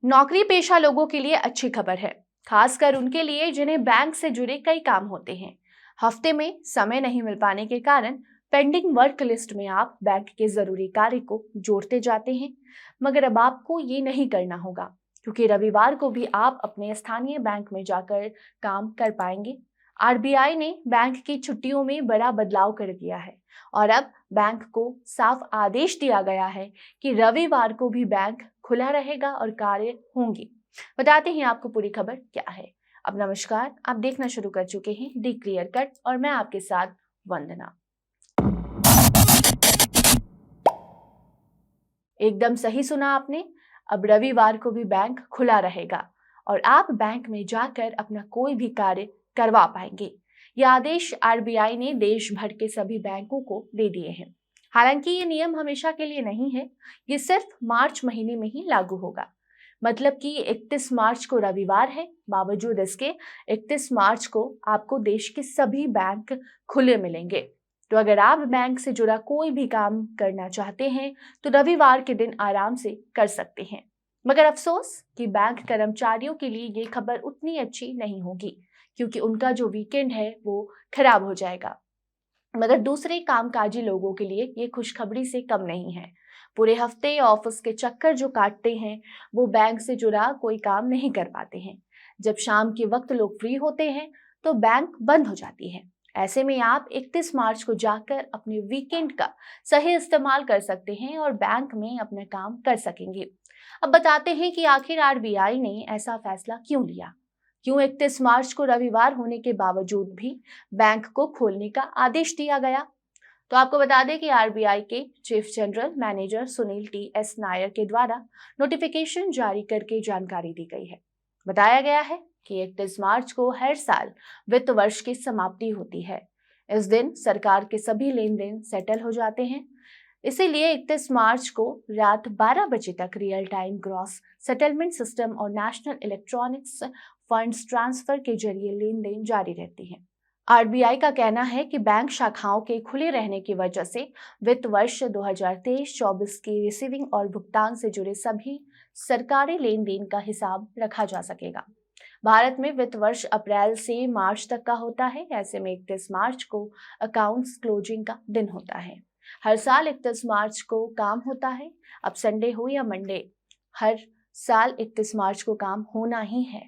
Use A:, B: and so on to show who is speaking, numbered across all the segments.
A: नौकरी पेशा लोगों के लिए अच्छी खबर है, खासकर उनके लिए जिन्हें बैंक से जुड़े कई काम होते हैं। हफ्ते में समय नहीं मिल पाने के कारण पेंडिंग वर्क लिस्ट में आप बैंक के जरूरी कार्य को जोड़ते जाते हैं। मगर अब आपको ये नहीं करना होगा, क्योंकि रविवार को भी आप अपने स्थानीय बैंक में जाकर काम कर पाएंगे। आरबीआई ने बैंक की छुट्टियों में बड़ा बदलाव कर दिया है और अब बैंक को साफ आदेश दिया गया है कि रविवार को भी बैंक खुला रहेगा और कार्य होंगी। बताते हैं आपको पूरी खबर क्या है। अब नमस्कार, आप देखना शुरू कर चुके हैं दी क्लियर कट और मैं आपके साथ वंदना। एकदम सही सुना आपने। अब रविवार को भी बैंक खुला रहेगा और आप बैंक में जाकर अपना कोई भी कार्य करवा पाएंगे। यह आदेश आरबीआई ने देश भर के सभी बैंकों को दे दिए हैं। हालांकि ये नियम हमेशा के लिए नहीं है, ये सिर्फ मार्च महीने में ही लागू होगा। मतलब कि 31 मार्च को रविवार है, बावजूद इसके 31 मार्च को आपको देश के सभी बैंक खुले मिलेंगे। तो अगर आप बैंक से जुड़ा कोई भी काम करना चाहते हैं तो रविवार के दिन आराम से कर सकते हैं। मगर अफसोस कि बैंक कर्मचारियों के लिए ये खबर उतनी अच्छी नहीं होगी, क्योंकि उनका जो वीकेंड है वो खराब हो जाएगा। मगर दूसरे कामकाजी लोगों के लिए ये खुशखबरी से कम नहीं है। पूरे हफ्ते ऑफिस के चक्कर जो काटते हैं वो बैंक से जुड़ा कोई काम नहीं कर पाते हैं। जब शाम के वक्त लोग फ्री होते हैं तो बैंक बंद हो जाती है। ऐसे में आप 31 मार्च को जाकर अपने वीकेंड का सही इस्तेमाल कर सकते हैं और बैंक में अपना काम कर सकेंगे। अब बताते हैं कि आखिर आरबीआई ने ऐसा फैसला क्यों लिया। क्यों 31 मार्च को रविवार होने के बावजूद भी बैंक को खोलने का आदेश दिया गया। तो आपको बता दें कि आरबीआई के chief general manager Sunil T.S.. Nair के द्वारा नोटिफिकेशन जारी करके जानकारी दी गई है। बताया गया है कि 31 मार्च को हर साल वित्त वर्ष की समाप्ति होती है। इस दिन सरकार के सभी लेन देन सेटल हो जाते हैं। इसीलिए 31 मार्च को रात 12 बजे तक real time gross settlement system और नेशनल इलेक्ट्रॉनिक्स फंड्स ट्रांसफर के जरिए लेन देन जारी रहती है। आरबीआई का कहना है कि बैंक शाखाओं के खुले रहने की वजह से वित्त वर्ष 2023-24 की रिसीविंग और भुगतान से जुड़े सभी सरकारी लेन देन का हिसाब रखा जा सकेगा। भारत में वित्त वर्ष अप्रैल से मार्च तक का होता है। ऐसे में 31 मार्च को अकाउंट्स क्लोजिंग का दिन होता है। हर साल 31 मार्च को काम होता है। अब संडे हो या मंडे, हर साल 31 मार्च को काम होना ही है।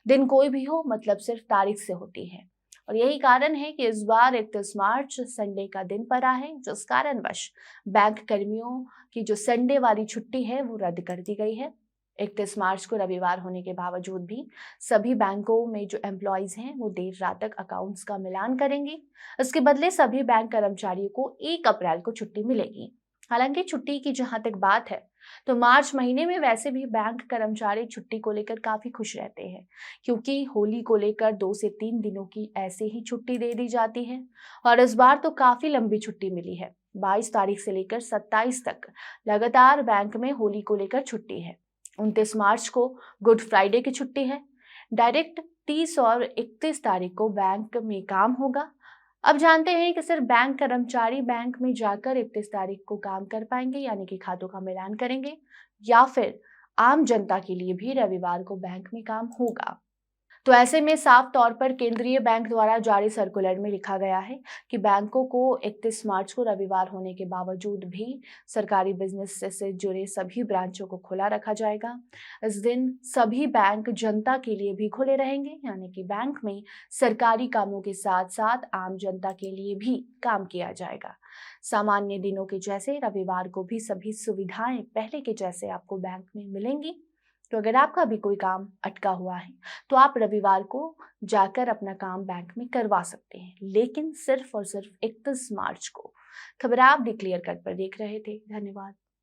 A: दिन कोई भी हो, मतलब सिर्फ तारीख से होती है। और यही कारण है कि इस बार 31 मार्च संडे का दिन पड़ा है, जिस कारणवश बैंक कर्मियों की जो संडे वाली छुट्टी है वो रद्द कर दी गई है। 31 मार्च को रविवार होने के बावजूद भी सभी बैंकों में जो एम्प्लॉइज हैं वो देर रात तक अकाउंट्स का मिलान करेंगे। इसके बदले सभी बैंक कर्मचारियों को 1 अप्रैल को छुट्टी मिलेगी। हालांकि छुट्टी की जहां तक बात है तो मार्च महीने में वैसे भी बैंक कर्मचारी छुट्टी को लेकर काफी खुश रहते हैं, क्योंकि होली को लेकर 2 से 3 दिनों की ऐसे ही छुट्टी दे दी जाती है। और इस बार तो काफी लंबी छुट्टी मिली है। 22 तारीख से लेकर 27 तक लगातार बैंक में होली को लेकर छुट्टी है। 29 मार्च को गुड फ्राइडे की छुट्टी है। डायरेक्ट 30 और 31 तारीख को बैंक में काम होगा। अब जानते हैं कि सिर्फ बैंक कर्मचारी बैंक में जाकर 31 तारीख को काम कर पाएंगे, यानी कि खातों का मिलान करेंगे, या फिर आम जनता के लिए भी रविवार को बैंक में काम होगा। तो ऐसे में साफ तौर पर केंद्रीय बैंक द्वारा जारी सर्कुलर में लिखा गया है कि बैंकों को 31 मार्च को रविवार होने के बावजूद भी सरकारी बिजनेस से जुड़े सभी ब्रांचों को खुला रखा जाएगा। इस दिन सभी बैंक जनता के लिए भी खुले रहेंगे, यानी कि बैंक में सरकारी कामों के साथ साथ आम जनता के लिए भी काम किया जाएगा। सामान्य दिनों के जैसे रविवार को भी सभी सुविधाएं पहले के जैसे आपको बैंक में मिलेंगी। तो अगर आपका भी कोई काम अटका हुआ है तो आप रविवार को जाकर अपना काम बैंक में करवा सकते हैं, लेकिन सिर्फ और सिर्फ 31 मार्च को। खबर आप दी क्लियर कट पर देख रहे थे। धन्यवाद।